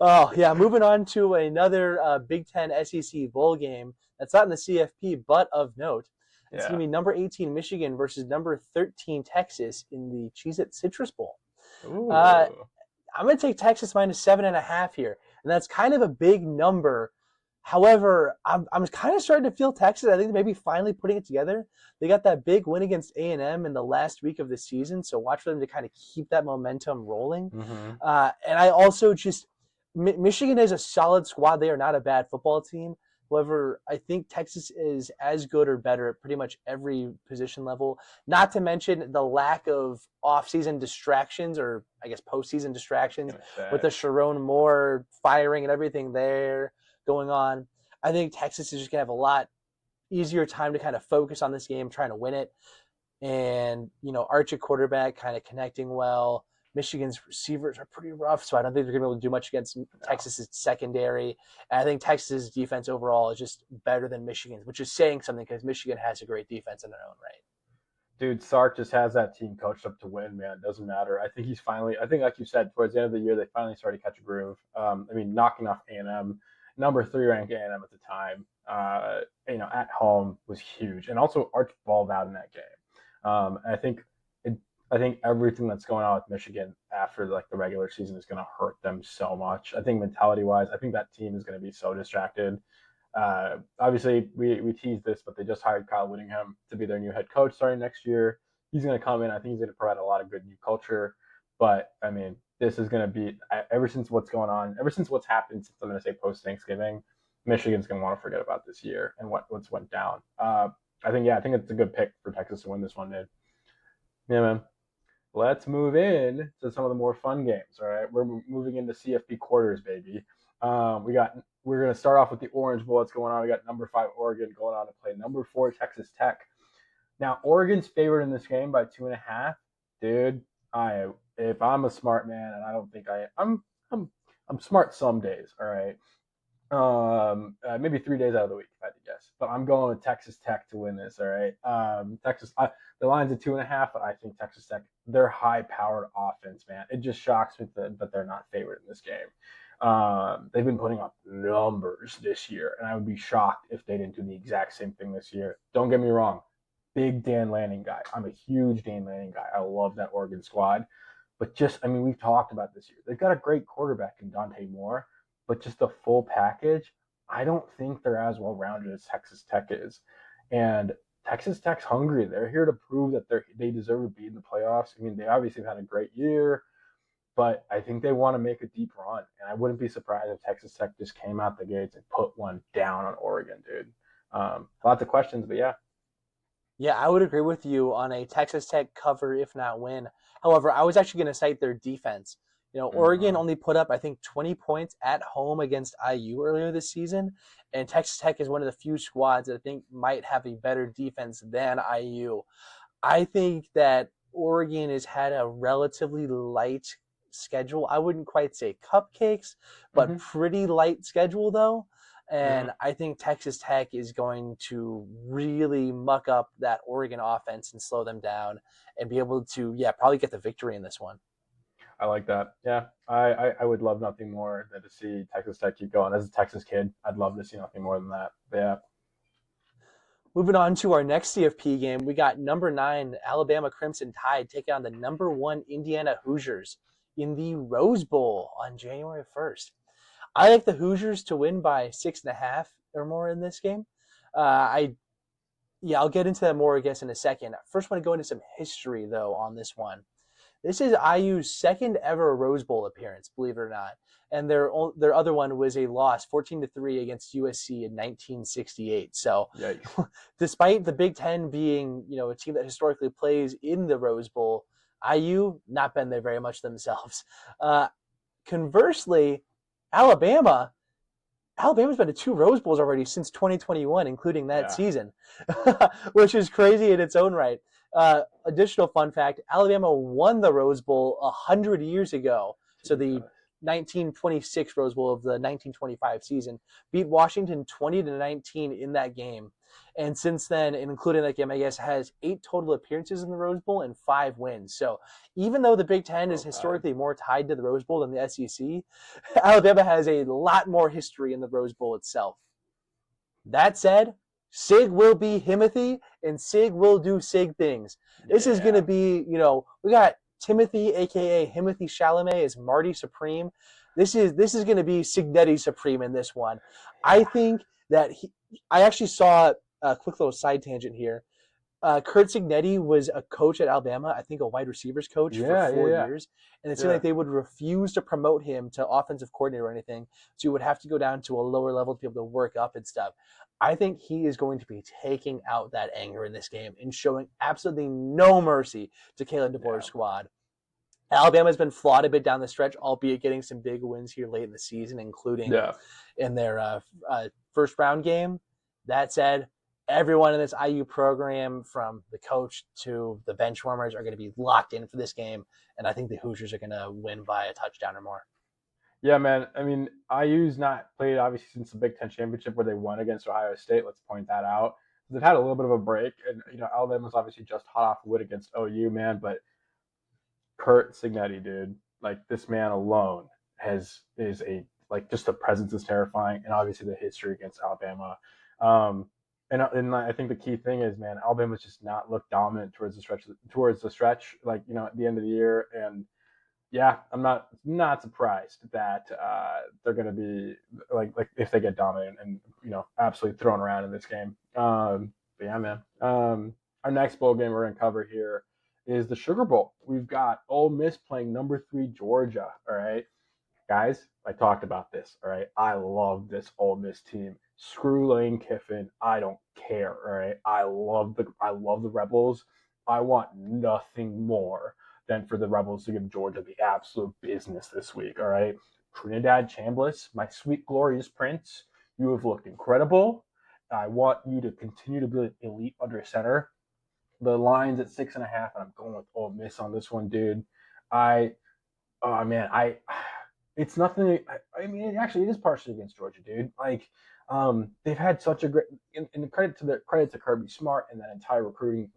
Speaker 2: Oh yeah, moving on to another Big Ten SEC bowl game that's not in the CFP, but of note. It's
Speaker 1: Yeah.
Speaker 2: going to be number 18 Michigan versus number 13 Texas in the Cheez-It Citrus Bowl. Uh,
Speaker 1: Ooh.
Speaker 2: I'm going to take Texas -7.5 here, and that's kind of a big number. However, I'm kind of starting to feel Texas. I think they may be finally putting it together. They got that big win against A&M in the last week of the season, so watch for them to kind of keep that momentum rolling.
Speaker 1: Mm-hmm.
Speaker 2: And I also just Michigan is a solid squad. They are not a bad football team. However, I think Texas is as good or better at pretty much every position level. Not to mention the lack of off-season distractions, or I guess postseason distractions, with the Sharon Moore firing and everything there going on. I think Texas is just gonna have a lot easier time to kind of focus on this game, trying to win it. And Arch at quarterback, kind of connecting well. Michigan's receivers are pretty rough, so I don't think they're going to be able to do much against Texas's secondary. And I think Texas's defense overall is just better than Michigan's, which is saying something because Michigan has a great defense in their own right.
Speaker 1: Dude, Sark just has that team coached up to win, man. It doesn't matter. I think like you said, towards the end of the year, they finally started to catch a groove. Knocking off A&M, number 3 ranked A&M at the time, at home was huge. And also Arch balled out in that game. I think everything that's going on with Michigan after the regular season is going to hurt them so much. I think mentality wise, I think that team is going to be so distracted. Obviously, we teased this, but they just hired Kyle Whittingham to be their new head coach starting next year. he's going to come in. I think he's going to provide a lot of good new culture. But I mean, this is going to be ever since what's going on, ever since what's happened since I'm going to say post Thanksgiving, Michigan's going to want to forget about this year and what's went down. I think it's a good pick for Texas to win this one, dude. Yeah, man. Let's move in to some of the more fun games. All right, we're moving into CFP quarters, baby. We're gonna start off with the Orange Bowl. What's going on? We got number 5 Oregon going on to play number 4 Texas Tech. Now Oregon's favored in this game by 2.5. Dude, if I'm a smart man, and I don't think I'm smart some days. All right, maybe 3 days out of the week if I had to guess. But I'm going with Texas Tech to win this. All right, the line's at 2.5, but I think Texas Tech, their high-powered offense, man, it just shocks me that they're not favored in this game. They've been putting up numbers this year, and I would be shocked if they didn't do the exact same thing this year. Don't get me wrong, big Dan Lanning guy. I'm a huge Dan Lanning guy. I love that Oregon squad. But we've talked about this year. They've got a great quarterback in Dante Moore, but just the full package, I don't think they're as well-rounded as Texas Tech is. And Texas Tech's hungry. They're here to prove that they deserve to be in the playoffs. I mean, they obviously have had a great year, but I think they want to make a deep run. And I wouldn't be surprised if Texas Tech just came out the gates and put one down on Oregon, dude. Lots of questions, but yeah.
Speaker 2: Yeah, I would agree with you on a Texas Tech cover, if not win. However, I was actually going to cite their defense. Oregon
Speaker 1: Mm-hmm.
Speaker 2: only put up, I think, 20 points at home against IU earlier this season, and Texas Tech is one of the few squads that I think might have a better defense than IU. I think that Oregon has had a relatively light schedule. I wouldn't quite say cupcakes, but
Speaker 1: Mm-hmm.
Speaker 2: pretty light schedule though.
Speaker 1: Mm-hmm.
Speaker 2: And I think Texas Tech is going to really muck up that Oregon offense and slow them down and be able to, probably get the victory in this one.
Speaker 1: I like that. Yeah, I would love nothing more than to see Texas Tech keep going. As a Texas kid, I'd love to see nothing more than that. But yeah.
Speaker 2: Moving on to our next CFP game, we got number 9 Alabama Crimson Tide taking on the number 1 Indiana Hoosiers in the Rose Bowl on January 1st. I like the Hoosiers to win by 6.5 or more in this game. I'll get into that more, I guess, in a second. First, I want to go into some history though on this one. This is IU's second ever Rose Bowl appearance, believe it or not, and their other one was a loss, 14-3 against USC in 1968. So,
Speaker 1: Yikes.
Speaker 2: despite the Big Ten being a team that historically plays in the Rose Bowl, IU not been there very much themselves. Conversely, Alabama's been to 2 Rose Bowls already since 2021, including that
Speaker 1: Yeah.
Speaker 2: season, which is crazy in its own right. Additional fun fact: Alabama won the Rose Bowl 100 years ago. So the
Speaker 1: Jesus.
Speaker 2: 1926 Rose Bowl of the 1925 season beat Washington 20-19 in that game, and since then, including that game, I guess has 8 total appearances in the Rose Bowl and 5 wins. So even though the Big Ten is
Speaker 1: So bad.
Speaker 2: historically more tied to the Rose Bowl than the SEC, Alabama has a lot more history in the Rose Bowl itself. That said, Sig will be Himothy, and Sig will do Sig things. This is going to
Speaker 1: Yeah.
Speaker 2: be, we got Timothy, aka Himothy Chalamet, as Marty Supreme. This is going to be Signetti Supreme in this one. I
Speaker 1: Yeah.
Speaker 2: think that I actually saw a quick little side tangent here. Kurt Signetti was a coach at Alabama, I think a wide receivers coach for
Speaker 1: Yeah.
Speaker 2: 4 years. And it seemed
Speaker 1: Yeah.
Speaker 2: like they would refuse to promote him to offensive coordinator or anything. So you would have to go down to a lower level to be able to work up and stuff. I think he is going to be taking out that anger in this game and showing absolutely no mercy to Kalen DeBoer's
Speaker 1: Yeah.
Speaker 2: squad. Alabama's been flawed a bit down the stretch, albeit getting some big wins here late in the season, including
Speaker 1: Yeah.
Speaker 2: in their first round game. That said, everyone in this IU program, from the coach to the bench warmers, are going to be locked in for this game, and I think the Hoosiers are going to win by a touchdown or more.
Speaker 1: Yeah, man. I mean, IU's not played obviously since the Big Ten championship where they won against Ohio State. Let's point that out. They've had a little bit of a break, and Alabama's obviously just hot off the wood against OU, man. But Kurt Signetti, dude, like this man alone is a like just the presence is terrifying, and obviously the history against Alabama. Um, and I think the key thing is, man, Alabama's just not looked dominant towards the stretch, like at the end of the year, and yeah, I'm not surprised that they're going to be like if they get dominant and absolutely thrown around in this game. But yeah, man. Our next bowl game we're going to cover here. is the Sugar Bowl. We've got Ole Miss playing number 3 Georgia. All right, guys, I talked about this. All right, I love this Ole Miss team. Screw Lane Kiffin. I don't care. All right, I love the Rebels. I want nothing more than for the Rebels to give Georgia the absolute business this week. All right, Trinidad Chambliss, my sweet glorious prince, you have looked incredible. I want you to continue to be elite under center. The line's at 6.5, and I'm going with Ole Miss on this one, dude. I Oh man, it's nothing. I mean, actually, it is partially against Georgia, dude. Like, they've had such a great. And credit to Kirby Smart and that entire recruiting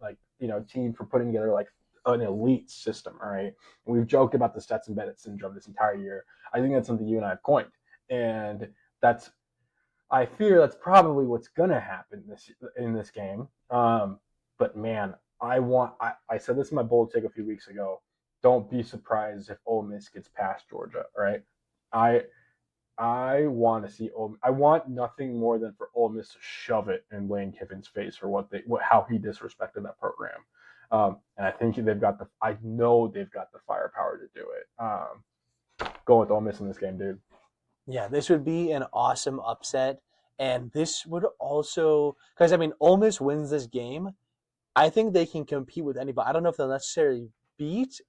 Speaker 1: team for putting together like an elite system. All right, and we've joked about the Stetson Bennett syndrome this entire year. I think that's something you and I have coined, and that's I fear that's probably what's gonna happen in this game. But man, I said this in my bold take a few weeks ago. Don't be surprised if Ole Miss gets past Georgia. All right, I I want to see I want nothing more than for Ole Miss to shove it in Lane Kiffin's face for how he disrespected that program. And I think I know they've got the firepower to do it. Going with Ole Miss in this game, dude.
Speaker 2: Yeah, this would be an awesome upset. And this would also, because I mean, Ole Miss wins this game. I think they can compete with anybody. I don't know if they'll necessarily beat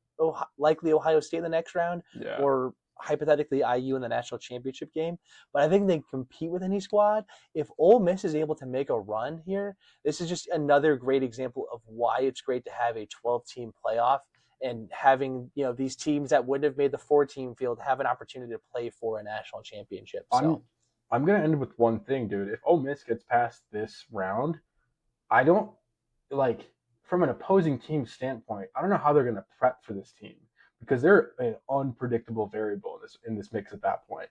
Speaker 2: likely Ohio State in the next round
Speaker 1: Yeah.
Speaker 2: or hypothetically IU in the national championship game, but I think they can compete with any squad. If Ole Miss is able to make a run here, this is just another great example of why it's great to have a 12-team playoff and having these teams that wouldn't have made the 4-team field have an opportunity to play for a national championship.
Speaker 1: I'm
Speaker 2: So
Speaker 1: I'm gonna end with one thing, dude. If Ole Miss gets past this round, I don't like from an opposing team standpoint. I don't know how they're gonna prep for this team because they're an unpredictable variable in this mix at that point.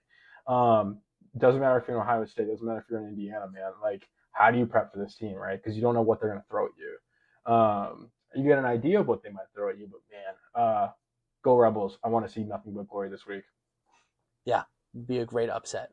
Speaker 1: Doesn't matter if you're in Ohio State, doesn't matter if you're in Indiana, man. Like, how do you prep for this team, right? Because you don't know what they're gonna throw at you. You get an idea of what they might throw at you, but man, go Rebels! I want to see nothing but glory this week.
Speaker 2: yeah, be a great upset.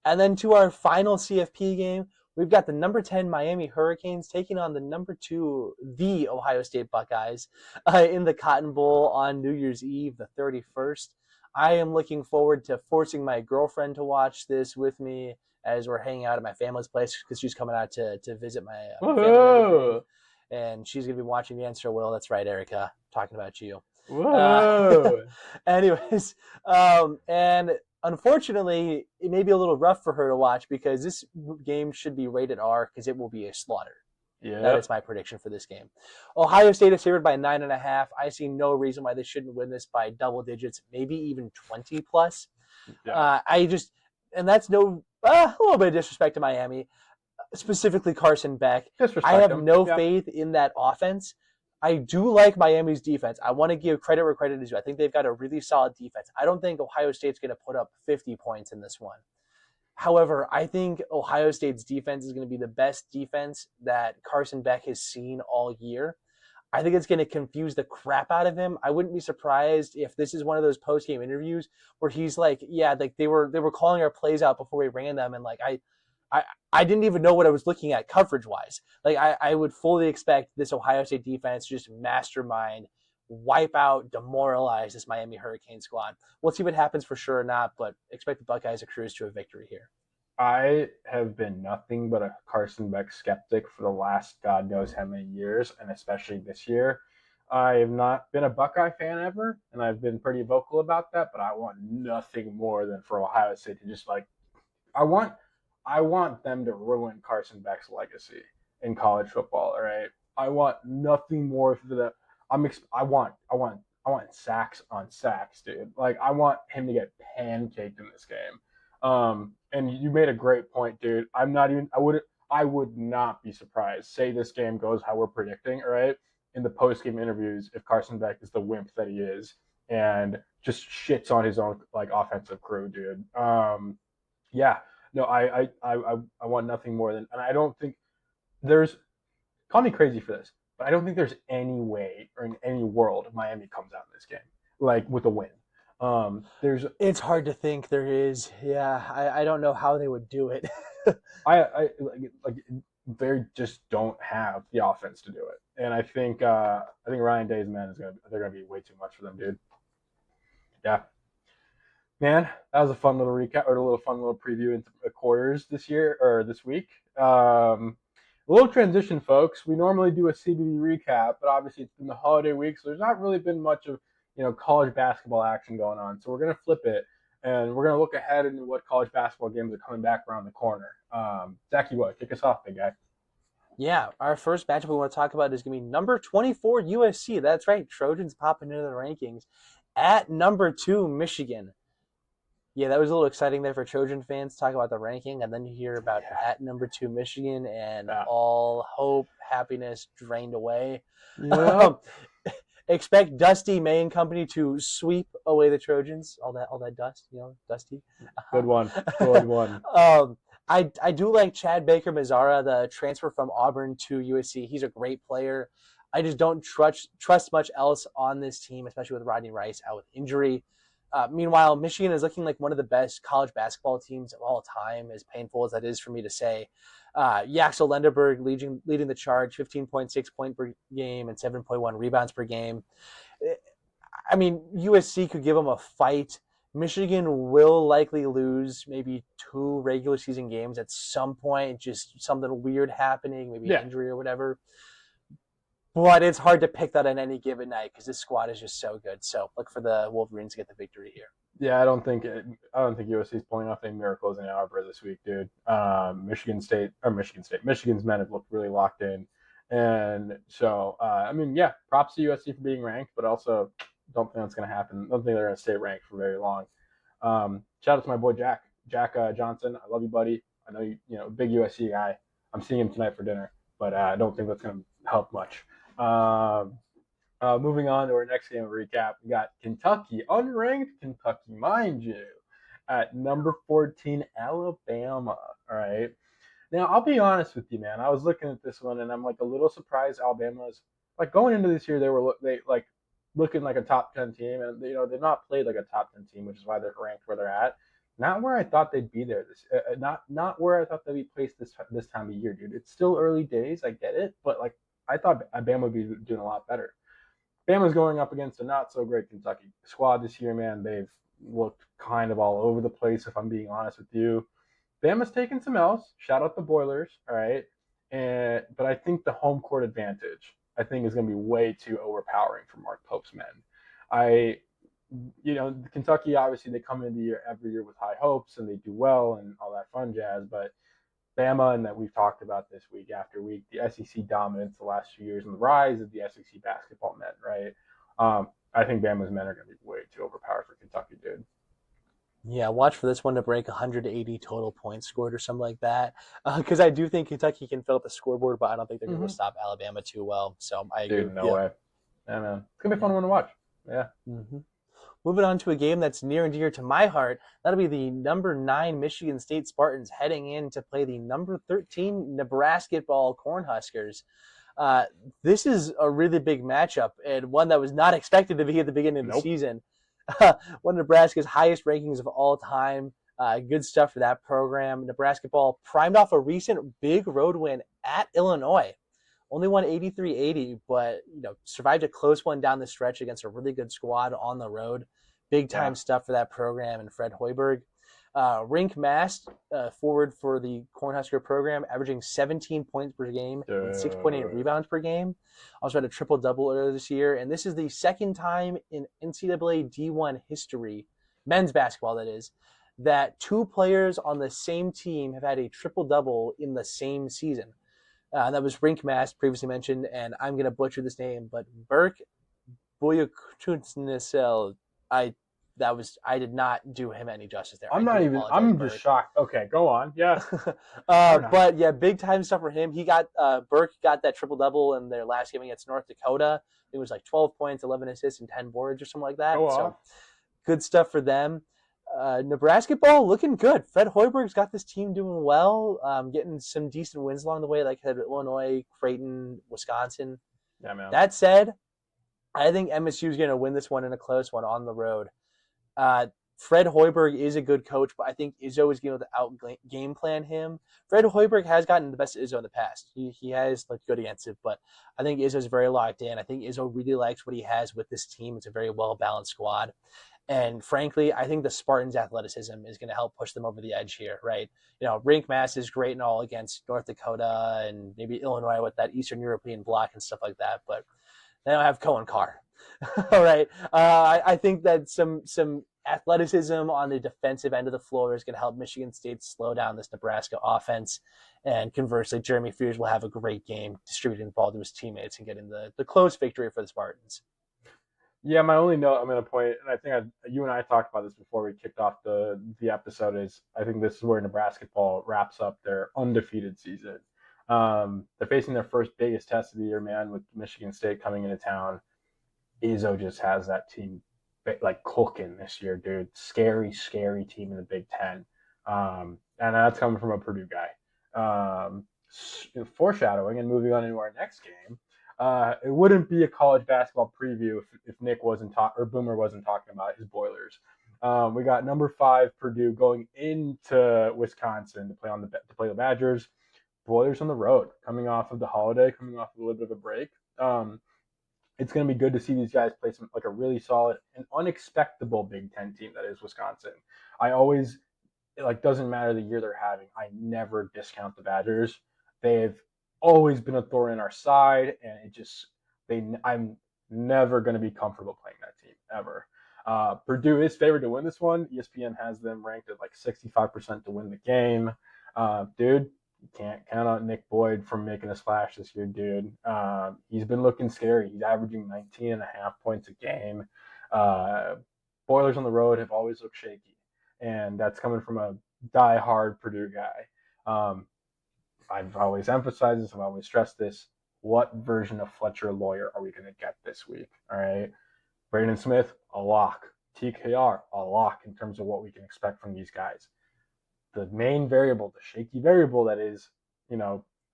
Speaker 2: And then to our final CFP game, we've got the number 10 Miami Hurricanes taking on the number 2, the Ohio State Buckeyes, in the Cotton Bowl on New Year's Eve, the 31st. I am looking forward to forcing my girlfriend to watch this with me as we're hanging out at my family's place because she's coming out to visit my family and everything.
Speaker 1: Whoa!
Speaker 2: And she's going to be watching the answer. Will. That's right, Erica. I'm talking about you. Uh,
Speaker 1: Whoa!
Speaker 2: anyways, and unfortunately, it may be a little rough for her to watch because this game should be rated R because it will be a slaughter. That
Speaker 1: Yep.
Speaker 2: is my prediction for this game. Ohio State is favored by 9.5. I see no reason why they shouldn't win this by double digits, maybe even 20 plus.
Speaker 1: Yeah.
Speaker 2: And that's a little bit of disrespect to Miami, specifically Carson Beck. I
Speaker 1: Disrespect
Speaker 2: have
Speaker 1: him.
Speaker 2: no
Speaker 1: Yeah.
Speaker 2: faith in that offense. I do like Miami's defense. I want to give credit where credit is due. I think they've got a really solid defense. I don't think Ohio State's going to put up 50 points in this one. However, I think Ohio State's defense is going to be the best defense that Carson Beck has seen all year. I think it's going to confuse the crap out of him. I wouldn't be surprised if this is one of those post-game interviews where he's like, "Yeah, like they were calling our plays out before we ran them, and like I, I didn't even know what I was looking at coverage-wise. Like I would fully expect this Ohio State defense to just mastermind, wipe out, demoralize this Miami Hurricane squad. We'll see what happens for sure or not, but expect the Buckeyes to cruise to a victory here.
Speaker 1: I have been nothing but a Carson Beck skeptic for the last God knows how many years, and especially this year. I have not been a Buckeye fan ever, and I've been pretty vocal about that. But I want nothing more than for Ohio State to just like I want I want them to ruin Carson Beck's legacy in college football. All right, I want nothing more for that. I want sacks on sacks, dude. Like I want him to get pancaked in this game. And you made a great point, dude. I would not be surprised. Say this game goes how we're predicting, all right? In the post game interviews, if Carson Beck is the wimp that he is and just shits on his own like offensive crew, dude. Yeah, no, I want nothing more than, and I don't think there's, call me crazy for this, but I don't think there's any way or in any world Miami comes out in this game like with a win. There's
Speaker 2: It's hard to think there is. Yeah, I don't know how they would do it.
Speaker 1: I like they just don't have the offense to do it. And I think Ryan Day's men they're gonna be way too much for them, dude. Yeah, man, that was a fun little recap or a little fun little preview into the quarters this year or this week. A little transition, folks. We normally do a CBB recap, but obviously it's been the holiday week, so there's not really been much of college basketball action going on. So we're gonna flip it, and we're gonna look ahead into what college basketball games are coming back around the corner. Zachy, what? Kick us off, big guy.
Speaker 2: Yeah, our first matchup we want to talk about is going to be number 24 USC. That's right, Trojans popping into the rankings at number 2 Michigan. Yeah, that was a little exciting there for Trojan fans to talk about the ranking, and then you hear about at number 2 Michigan, and all hope, happiness drained away.
Speaker 1: Yeah.
Speaker 2: Expect Dusty May and company to sweep away the Trojans. All that dust, Dusty.
Speaker 1: Good one. Good one.
Speaker 2: I do like Chad Baker Mazzara, the transfer from Auburn to USC. He's a great player. I just don't trust much else on this team, especially with Rodney Rice out with injury. Meanwhile, Michigan is looking like one of the best college basketball teams of all time, as painful as that is for me to say. Yaxel Lenderberg leading the charge, 15.6 points per game and 7.1 rebounds per game. I mean, USC could give them a fight. Michigan will likely lose maybe 2 regular season games at some point, just something weird happening, maybe an injury or whatever. But it's hard to pick that on any given night because this squad is just so good. So look for the Wolverines to get the victory here.
Speaker 1: Yeah, I don't think USC is pulling off any miracles in Ann Arbor this week, dude. Michigan's men have looked really locked in, and so props to USC for being ranked, but also don't think that's going to happen. Don't think they're going to stay ranked for very long. Shout out to my boy Jack Johnson. I love you, buddy. I know you big USC guy. I'm seeing him tonight for dinner, but I don't think that's going to help much. Moving on to our next game recap, we got Kentucky, unranked Kentucky, mind you, at number 14, Alabama. All right. Now, I'll be honest with you, man. I was looking at this one, and I'm like a little surprised Alabama's like going into this year. They looking like a top 10 team, and they've not played like a top 10 team, which is why they're ranked where they're at. Not where I thought they'd be there. Not where I thought they'd be placed this time of year, dude. It's still early days. I get it, but like I thought Alabama would be doing a lot better. Bama's going up against a not so great Kentucky squad this year, man. They've looked kind of all over the place, if I'm being honest with you. Bama's taken some L's. Shout out the Boilers, all right. But I think the home court advantage, I think, is going to be way too overpowering for Mark Pope's men. Kentucky, obviously, they come into the year every year with high hopes and they do well and all that fun jazz, but Bama, and that we've talked about this week after week, the SEC dominance the last few years and the rise of the SEC basketball men, right? I think Bama's men are going to be way too overpowered for Kentucky, dude.
Speaker 2: Yeah, watch for this one to break 180 total points scored or something like that. Because I do think Kentucky can fill up the scoreboard, but I don't think they're going to stop Alabama too well. So I agree.
Speaker 1: Dude, no way. Yeah, man. It's going to be a fun one to watch. Yeah.
Speaker 2: Mm-hmm. Moving on to a game that's near and dear to my heart, that'll be the number 9 Michigan State Spartans heading in to play the number 13 Nebraska Cornhuskers. This is a really big matchup and one that was not expected to be at the beginning of the season. One of Nebraska's highest rankings of all time. Good stuff for that program. Nebraska ball primed off a recent big road win at Illinois. Only won 83-80, but survived a close one down the stretch against a really good squad on the road. Big time stuff for that program and Fred Hoiberg. Rink Mast, forward for the Cornhusker program, averaging 17 points per game and 6.8 rebounds per game. Also had a triple-double earlier this year, and this is the second time in NCAA D1 history, men's basketball that is, that 2 players on the same team have had a triple-double in the same season. That was Rink Mast, previously mentioned, and I'm going to butcher this name, but Burke Boyakutsnisel. I did not do him any justice there.
Speaker 1: I'm just shocked. Okay, go on. Yeah.
Speaker 2: But yeah, big time stuff for him. He got Burke got that triple double in their last game against North Dakota. It was like 12 points, 11 assists, and 10 boards or something like that. So good stuff for them. Nebraska ball looking good. Fred Hoiberg's got this team doing well, getting some decent wins along the way, like Illinois, Creighton, Wisconsin.
Speaker 1: Yeah, man.
Speaker 2: That said, I think MSU is going to win this one in a close one on the road. Fred Hoiberg is a good coach, but I think Izzo is going to out game plan him. Fred Hoiberg has gotten the best of Izzo in the past. He has looked good against it, but I think Izzo's very locked in. I think Izzo really likes what he has with this team. It's a very well balanced squad. And frankly, I think the Spartans' athleticism is going to help push them over the edge here, right? Rink mass is great and all against North Dakota and maybe Illinois with that Eastern European block and stuff like that, but they don't have Cohen Carr. All right. I think that some athleticism on the defensive end of the floor is going to help Michigan State slow down this Nebraska offense. And conversely, Jeremy Fears will have a great game distributing the ball to his teammates and getting the close victory for the Spartans.
Speaker 1: Yeah, my only note I'm going to point, and I think you and I talked about this before we kicked off the episode, is I think this is where Nebraska ball wraps up their undefeated season. They're facing their first biggest test of the year, man, with Michigan State coming into town. Izzo just has that team like cooking this year, dude. Scary, scary team in the Big Ten. And that's coming from a Purdue guy. Foreshadowing and moving on into our next game. It wouldn't be a college basketball preview if Nick wasn't or Boomer wasn't talking about his Boilers. We got number 5 Purdue going into Wisconsin to play the Badgers. Boilers on the road, coming off of the holiday, coming off of a little bit of a break. It's going to be good to see these guys play a really solid and unexpectable Big Ten team that is Wisconsin. Doesn't matter the year they're having. I never discount the Badgers. They've always been a thorn in our side, and I'm never going to be comfortable playing that team ever. Purdue is favored to win this one. ESPN has them ranked at 65% to win the game. Dude, you can't count on Nick Boyd from making a splash this year, dude. He's been looking scary. He's averaging 19.5 points a game. Boilers on the road have always looked shaky, and that's coming from a die-hard Purdue guy. I've always emphasized this. I've always stressed this. What version of Fletcher Lawyer are we going to get this week? All right. Braden Smith, a lock. TKR, a lock in terms of what we can expect from these guys. The main variable, the shaky variable that is,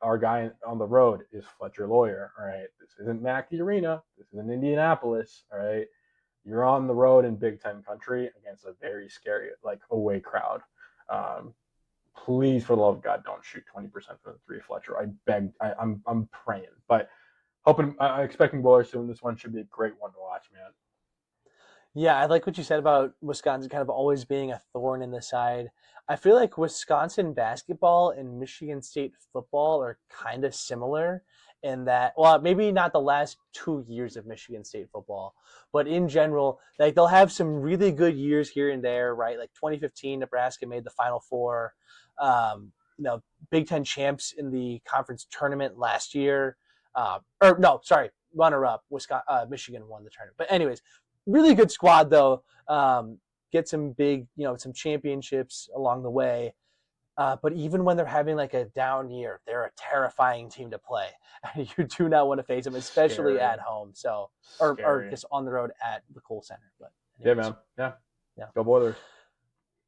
Speaker 1: our guy on the road is Fletcher Lawyer. All right. This isn't Mackey Arena. This isn't Indianapolis. All right. You're on the road in Big Ten country against a very scary, away crowd. Please, for the love of God, don't shoot 20% from the three, Fletcher. I'm praying, but expecting Boilers to win this one. Should be a great one to watch, man.
Speaker 2: Yeah, I like what you said about Wisconsin kind of always being a thorn in the side. I feel like Wisconsin basketball and Michigan State football are kind of similar in that, well, maybe not the last 2 years of Michigan State football, but in general, they'll have some really good years here and there, right? Like 2015, Nebraska made the Final Four. Big Ten champs in the conference tournament last year. Runner-up. Michigan won the tournament. But anyways, really good squad though. Get some big, some championships along the way. But even when they're having a down year, they're a terrifying team to play. You do not want to face them, especially
Speaker 1: Scary.
Speaker 2: At home. So, or just on the road at the Kohl Center. But
Speaker 1: anyways. Yeah, man. Go Boilers.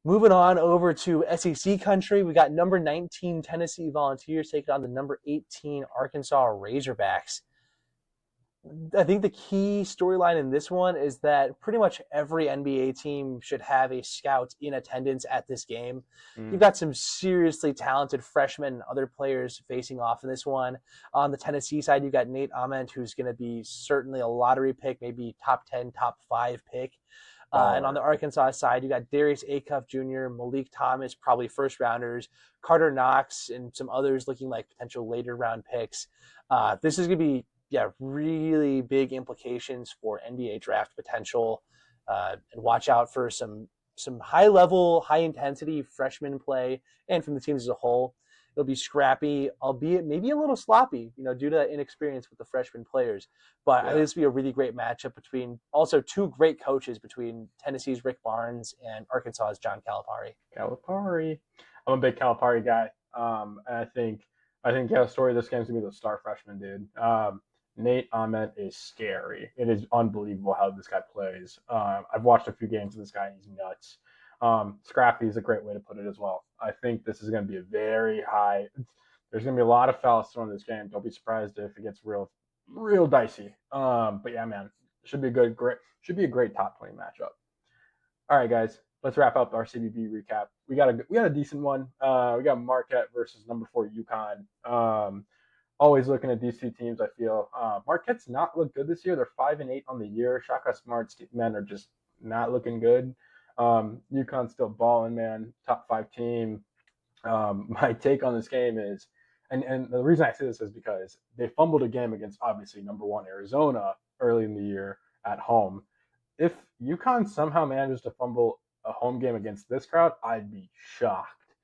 Speaker 2: Moving on over to SEC country, we got number 19 Tennessee Volunteers taking on the number 18 Arkansas Razorbacks. I think the key storyline in this one is that pretty much every NBA team should have a scout in attendance at this game. You've got some seriously talented freshmen and other players facing off in this one. On the Tennessee side, you've got Nate Ament, who's going to be certainly a lottery pick, maybe top 10, top 5 pick. And on the Arkansas side, you got Darius Acuff Jr., Malik Thomas, probably first rounders, Carter Knox, and some others looking like potential later round picks. This is going to be, really big implications for NBA draft potential. And watch out for some high level, high intensity freshman play, and from the teams as a whole. It'll be scrappy, albeit maybe a little sloppy, due to that inexperience with the freshman players. But I think this will be a really great matchup between also two great coaches, between Tennessee's Rick Barnes and Arkansas's John Calipari.
Speaker 1: I'm a big Calipari guy. And I think the story of this game is going to be the star freshman, dude. Nate Ament is scary. It is unbelievable how this guy plays. I've watched a few games of this guy, and he's nuts. Scrappy is a great way to put it as well. I think this is going to be a very high. There's going to be a lot of fouls thrown in this game. Don't be surprised if it gets real dicey. But yeah, man, should be a great top 20 matchup. All right, guys, let's wrap up our CBB recap. We got a decent one. We got Marquette versus number 4 UConn. Always looking at these two teams. I feel Marquette's not looked good this year. They're 5-8 on the year. Shaka Smart's men are just not looking good. UConn's still balling, man. Top 5 team. My take on this game is, and the reason I say this is because they fumbled a game against obviously number 1 Arizona early in the year at home. If UConn somehow manages to fumble a home game against this crowd, I'd be shocked.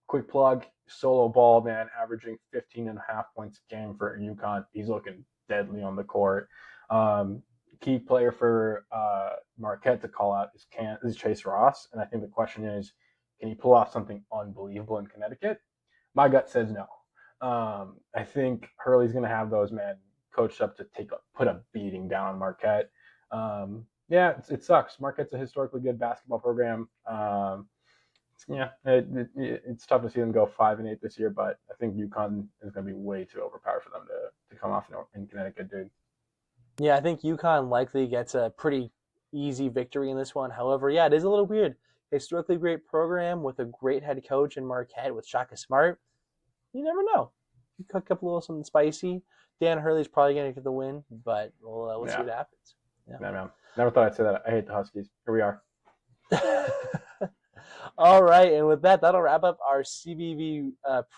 Speaker 1: Quick plug, Solo Ball, man, averaging 15.5 points a game for UConn. He's looking deadly on the court. Key player for Marquette to call out is Chase Ross, and I think the question is, can he pull off something unbelievable in Connecticut? My gut says no. I think Hurley's going to have those men coached up to put a beating down on Marquette. It sucks. Marquette's a historically good basketball program. It's tough to see them go 5-8 this year, but I think UConn is going to be way too overpowered for them to come off in Connecticut, dude.
Speaker 2: Yeah, I think UConn likely gets a pretty easy victory in this one. However, yeah, it is a little weird. Historically great program with a great head coach in Marquette with Shaka Smart. You never know. You cook up a little something spicy. Dan Hurley's probably going to get the win, but we'll see what happens.
Speaker 1: Yeah, man. Never thought I'd say that. I hate the Huskies. Here we are.
Speaker 2: All right, and with that, that'll wrap up our CBB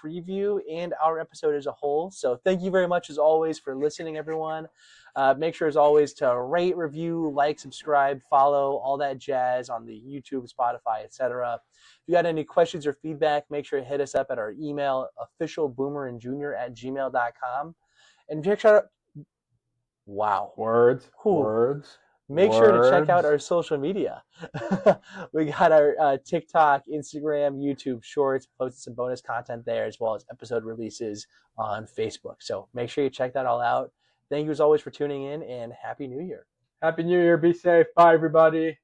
Speaker 2: preview and our episode as a whole. So thank you very much, as always, for listening, everyone. Make sure, as always, to rate, review, like, subscribe, follow, all that jazz on the YouTube, Spotify, etc. If you got any questions or feedback, make sure to hit us up at our email, officialboomerandjunior@gmail.com. And check out
Speaker 1: Words.
Speaker 2: Make sure to check out our social media. We got our TikTok, Instagram, YouTube Shorts, posted some bonus content there, as well as episode releases on Facebook. So make sure you check that all out. Thank you, as always, for tuning in, and Happy New Year.
Speaker 1: Happy New Year. Be safe. Bye, everybody.